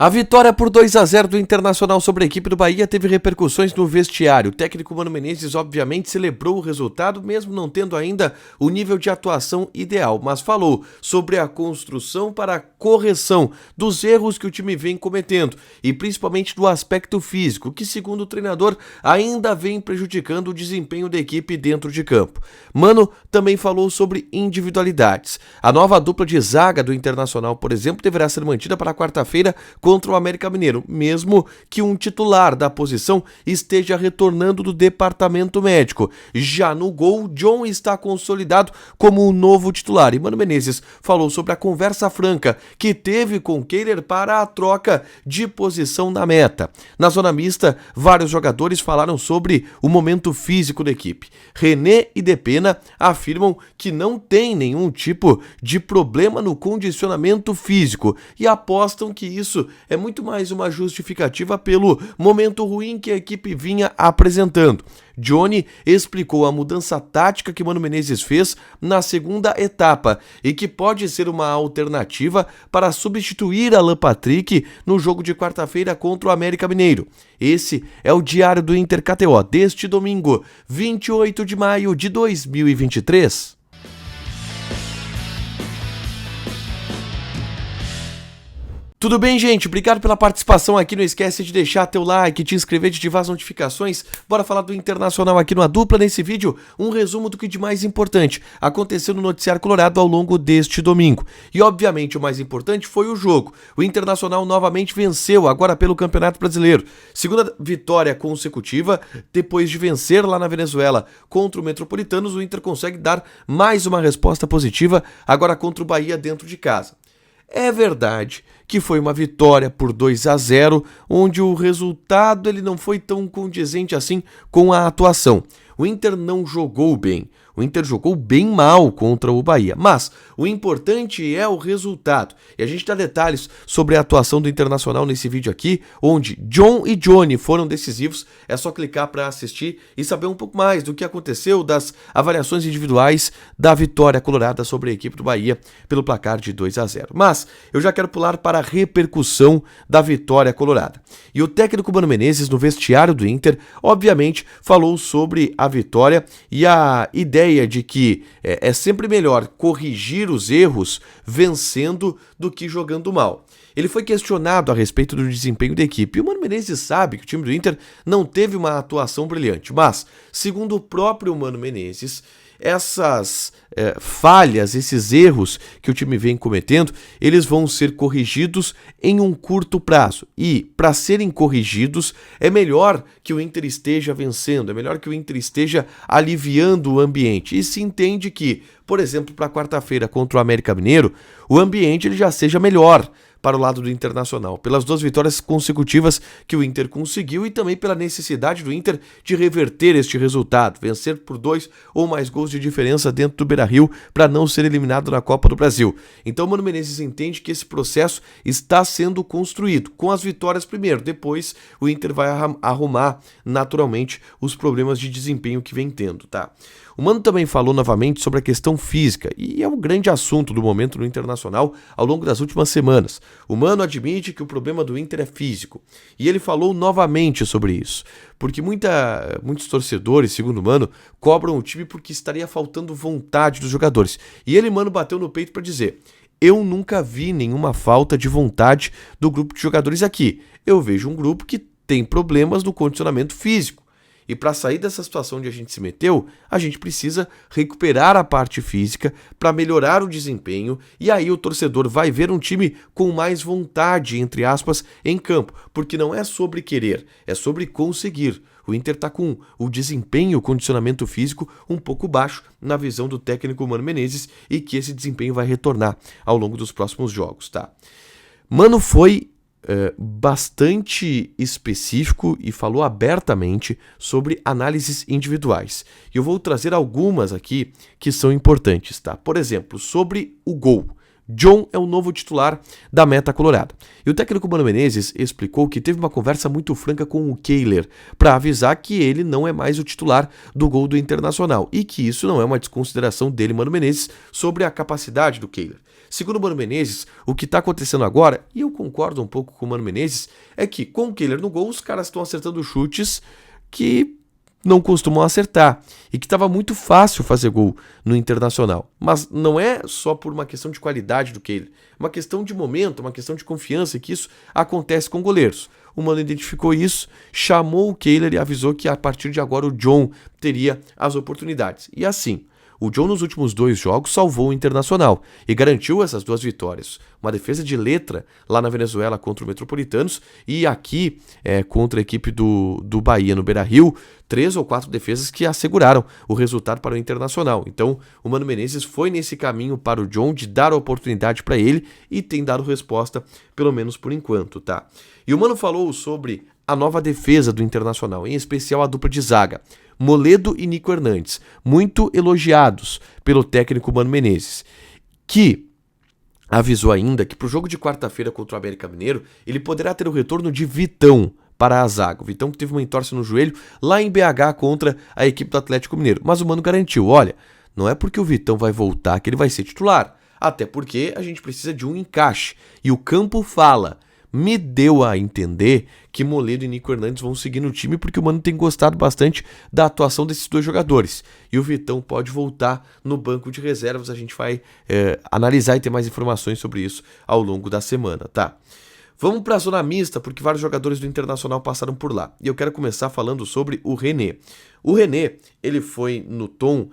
A vitória por 2-0 do Internacional sobre a equipe do Bahia teve repercussões no vestiário. O técnico Mano Menezes obviamente celebrou o resultado, mesmo não tendo ainda o nível de atuação ideal, mas falou sobre a construção para a correção dos erros que o time vem cometendo e principalmente do aspecto físico, que segundo o treinador ainda vem prejudicando o desempenho da equipe dentro de campo. Mano também falou sobre individualidades. A nova dupla de zaga do Internacional, por exemplo, deverá ser mantida para quarta-feira contra o América Mineiro, mesmo que um titular da posição esteja retornando do departamento médico. Já no gol, John está consolidado como o novo titular e Mano Menezes falou sobre a conversa franca que teve com Kehler para a troca de posição na meta. Na zona mista, vários jogadores falaram sobre o momento físico da equipe. René e Depena afirmam que não tem nenhum tipo de problema no condicionamento físico e apostam que isso é muito mais uma justificativa pelo momento ruim que a equipe vinha apresentando. Johnny explicou a mudança tática que Mano Menezes fez na segunda etapa e que pode ser uma alternativa para substituir Alan Patrick no jogo de quarta-feira contra o América Mineiro. Esse é o Diário do Inter KTO deste domingo, 28 de maio de 2023. Tudo bem, gente? Obrigado pela participação aqui. Não esquece de deixar teu like, te inscrever, de ativar as notificações. Bora falar do Internacional aqui no A Dupla. Nesse vídeo, um resumo do que de mais importante aconteceu no noticiário colorado ao longo deste domingo. E, obviamente, o mais importante foi o jogo. O Internacional novamente venceu, agora pelo Campeonato Brasileiro. Segunda vitória consecutiva, depois de vencer lá na Venezuela contra o Metropolitanos, o Inter consegue dar mais uma resposta positiva, agora contra o Bahia dentro de casa. É verdade que foi uma vitória por 2-0, onde o resultado ele não foi tão condizente assim com a atuação. O Inter não jogou bem, o Inter jogou bem mal contra o Bahia, mas o importante é o resultado. E a gente dá detalhes sobre a atuação do Internacional nesse vídeo aqui, onde John e Johnny foram decisivos. É só clicar para assistir e saber um pouco mais do que aconteceu, das avaliações individuais da vitória colorada sobre a equipe do Bahia pelo placar de 2-0. Mas eu já quero pular para a repercussão da vitória colorada. E o técnico Mano Menezes, no vestiário do Inter, obviamente falou sobre a vitória e a ideia de que é sempre melhor corrigir os erros vencendo do que jogando mal. Ele foi questionado a respeito do desempenho da equipe e o Mano Menezes sabe que o time do Inter não teve uma atuação brilhante, mas, segundo o próprio Mano Menezes, essas falhas, esses erros que o time vem cometendo, eles vão ser corrigidos em um curto prazo. E, para serem corrigidos, é melhor que o Inter esteja vencendo, é melhor que o Inter esteja aliviando o ambiente. E se entende que, por exemplo, para quarta-feira contra o América Mineiro, o ambiente ele já seja melhor para o lado do Internacional, pelas duas vitórias consecutivas que o Inter conseguiu e também pela necessidade do Inter de reverter este resultado, vencer por 2 ou mais gols de diferença dentro do Beira-Rio para não ser eliminado na Copa do Brasil. Então o Mano Menezes entende que esse processo está sendo construído, com as vitórias primeiro, depois o Inter vai arrumar naturalmente os problemas de desempenho que vem tendo, tá? O Mano também falou novamente sobre a questão física, e é um grande assunto do momento no Internacional ao longo das últimas semanas. O Mano admite que o problema do Inter é físico, e ele falou novamente sobre isso, porque muitos torcedores, segundo o Mano, cobram o time porque estaria faltando vontade dos jogadores. E ele, Mano, bateu no peito para dizer: eu nunca vi nenhuma falta de vontade do grupo de jogadores aqui. Eu vejo um grupo que tem problemas no condicionamento físico. E para sair dessa situação onde a gente se meteu, a gente precisa recuperar a parte física para melhorar o desempenho e aí o torcedor vai ver um time com mais vontade, entre aspas, em campo. Porque não é sobre querer, é sobre conseguir. O Inter está com o desempenho, o condicionamento físico um pouco baixo na visão do técnico Mano Menezes e que esse desempenho vai retornar ao longo dos próximos jogos, tá? Mano foi bastante específico e falou abertamente sobre análises individuais. E eu vou trazer algumas aqui que são importantes, tá? Por exemplo, sobre o gol. John é o novo titular da meta colorada. E o técnico Mano Menezes explicou que teve uma conversa muito franca com o Kehler para avisar que ele não é mais o titular do gol do Internacional e que isso não é uma desconsideração dele, Mano Menezes, sobre a capacidade do Kehler. Segundo o Mano Menezes, o que está acontecendo agora, e eu concordo um pouco com o Mano Menezes, é que com o Kehler no gol os caras estão acertando chutes que não costumam acertar e que estava muito fácil fazer gol no Internacional. Mas não é só por uma questão de qualidade do Kehler, é uma questão de momento, uma questão de confiança, e que isso acontece com goleiros. O Mano identificou isso, chamou o Kehler e avisou que a partir de agora o John teria as oportunidades. E assim, o John nos últimos 2 jogos salvou o Internacional e garantiu essas 2 vitórias. Uma defesa de letra lá na Venezuela contra o Metropolitanos e aqui contra a equipe do Bahia no Beira-Rio, 3 ou 4 defesas que asseguraram o resultado para o Internacional. Então o Mano Menezes foi nesse caminho para o John de dar a oportunidade para ele e tem dado resposta, pelo menos por enquanto, tá? E o Mano falou sobre a nova defesa do Internacional, em especial a dupla de zaga, Moledo e Nico Hernandes, muito elogiados pelo técnico Mano Menezes, que avisou ainda que para o jogo de quarta-feira contra o América Mineiro, ele poderá ter o retorno de Vitão para a zaga. O Vitão que teve uma entorse no joelho lá em BH contra a equipe do Atlético Mineiro. Mas o Mano garantiu, olha, não é porque o Vitão vai voltar que ele vai ser titular, até porque a gente precisa de um encaixe. E o campo fala, me deu a entender que Moledo e Nico Hernandes vão seguir no time porque o Mano tem gostado bastante da atuação desses 2 jogadores. E o Vitão pode voltar no banco de reservas, a gente vai analisar e ter mais informações sobre isso ao longo da semana, tá? Vamos para a zona mista, porque vários jogadores do Internacional passaram por lá. E eu quero começar falando sobre o René. O René, ele foi no tom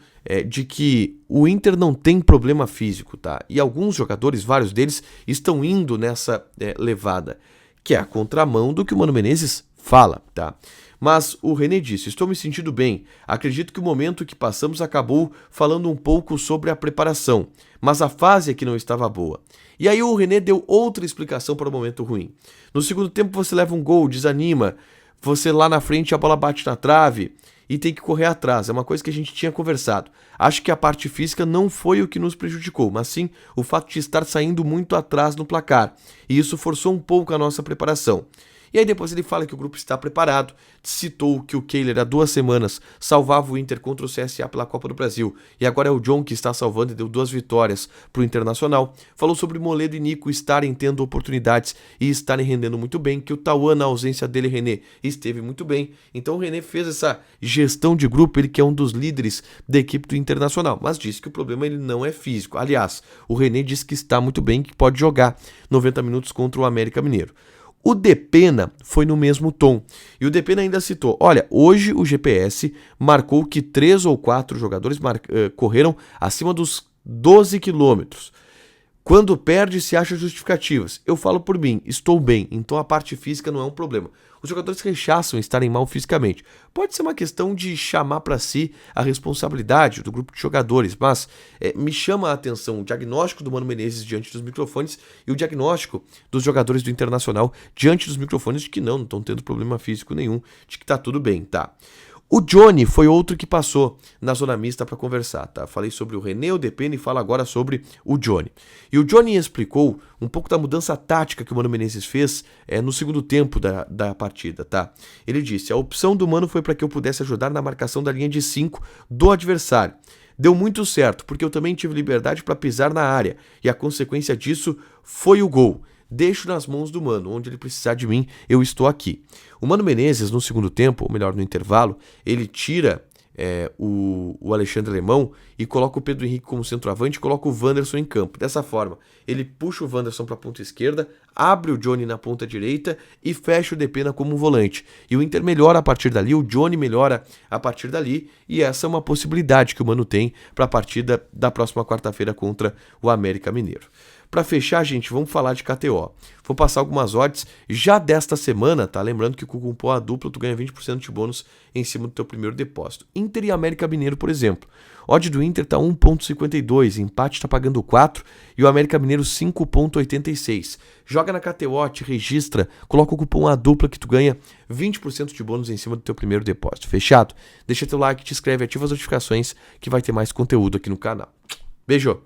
de que o Inter não tem problema físico, tá? E alguns jogadores, vários deles, estão indo nessa levada, que é a contramão do que o Mano Menezes fala, tá? Mas o René disse, estou me sentindo bem, acredito que o momento que passamos acabou falando um pouco sobre a preparação, mas a fase é que não estava boa. E aí o René deu outra explicação para o momento ruim. No segundo tempo você leva um gol, desanima, você lá na frente a bola bate na trave e tem que correr atrás, é uma coisa que a gente tinha conversado. Acho que a parte física não foi o que nos prejudicou, mas sim o fato de estar saindo muito atrás no placar, e isso forçou um pouco a nossa preparação. E aí depois ele fala que o grupo está preparado, citou que o Kehler há 2 semanas salvava o Inter contra o CSA pela Copa do Brasil, e agora é o John que está salvando e deu 2 vitórias para o Internacional. Falou sobre Moledo e Nico estarem tendo oportunidades e estarem rendendo muito bem, que o Tauan, na ausência dele, René, esteve muito bem. Então o René fez essa gestão de grupo, ele que é um dos líderes da equipe do Internacional, mas disse que o problema ele não é físico. Aliás, o René disse que está muito bem, que pode jogar 90 minutos contra o América Mineiro. O Depena foi no mesmo tom, e o Depena ainda citou, olha, hoje o GPS marcou que 3 ou 4 jogadores correram acima dos 12 quilômetros. Quando perde, se acha justificativas. Eu falo por mim, estou bem, então a parte física não é um problema. Os jogadores rechaçam estarem mal fisicamente. Pode ser uma questão de chamar para si a responsabilidade do grupo de jogadores, mas me chama a atenção o diagnóstico do Mano Menezes diante dos microfones e o diagnóstico dos jogadores do Internacional diante dos microfones de que não estão tendo problema físico nenhum, de que tá tudo bem, tá? O Johnny foi outro que passou na zona mista para conversar, tá? Falei sobre o René, o Depena e falo agora sobre o Johnny. E o Johnny explicou um pouco da mudança tática que o Mano Menezes fez no segundo tempo da partida, tá? Ele disse, a opção do Mano foi para que eu pudesse ajudar na marcação da linha de 5 do adversário. Deu muito certo, porque eu também tive liberdade para pisar na área, e a consequência disso foi o gol. Deixo nas mãos do Mano, onde ele precisar de mim, eu estou aqui. O Mano Menezes, no segundo tempo, ou melhor, no intervalo, ele tira o Alexandre Alemão e coloca o Pedro Henrique como centroavante e coloca o Wanderson em campo. Dessa forma, ele puxa o Wanderson para a ponta esquerda, abre o Johnny na ponta direita e fecha o Depena como volante. E o Inter melhora a partir dali, o Johnny melhora a partir dali, e essa é uma possibilidade que o Mano tem para a partida da próxima quarta-feira contra o América Mineiro. Para fechar, gente, vamos falar de KTO. Vou passar algumas odds já desta semana, tá? Lembrando que com o cupom A Dupla tu ganha 20% de bônus em cima do teu primeiro depósito. Inter e América Mineiro, por exemplo. Odd do Inter tá 1,52, empate tá pagando 4 e o América Mineiro 5,86. Joga na KTO, te registra, coloca o cupom A Dupla que tu ganha 20% de bônus em cima do teu primeiro depósito. Fechado? Deixa teu like, te inscreve, ativa as notificações que vai ter mais conteúdo aqui no canal. Beijo!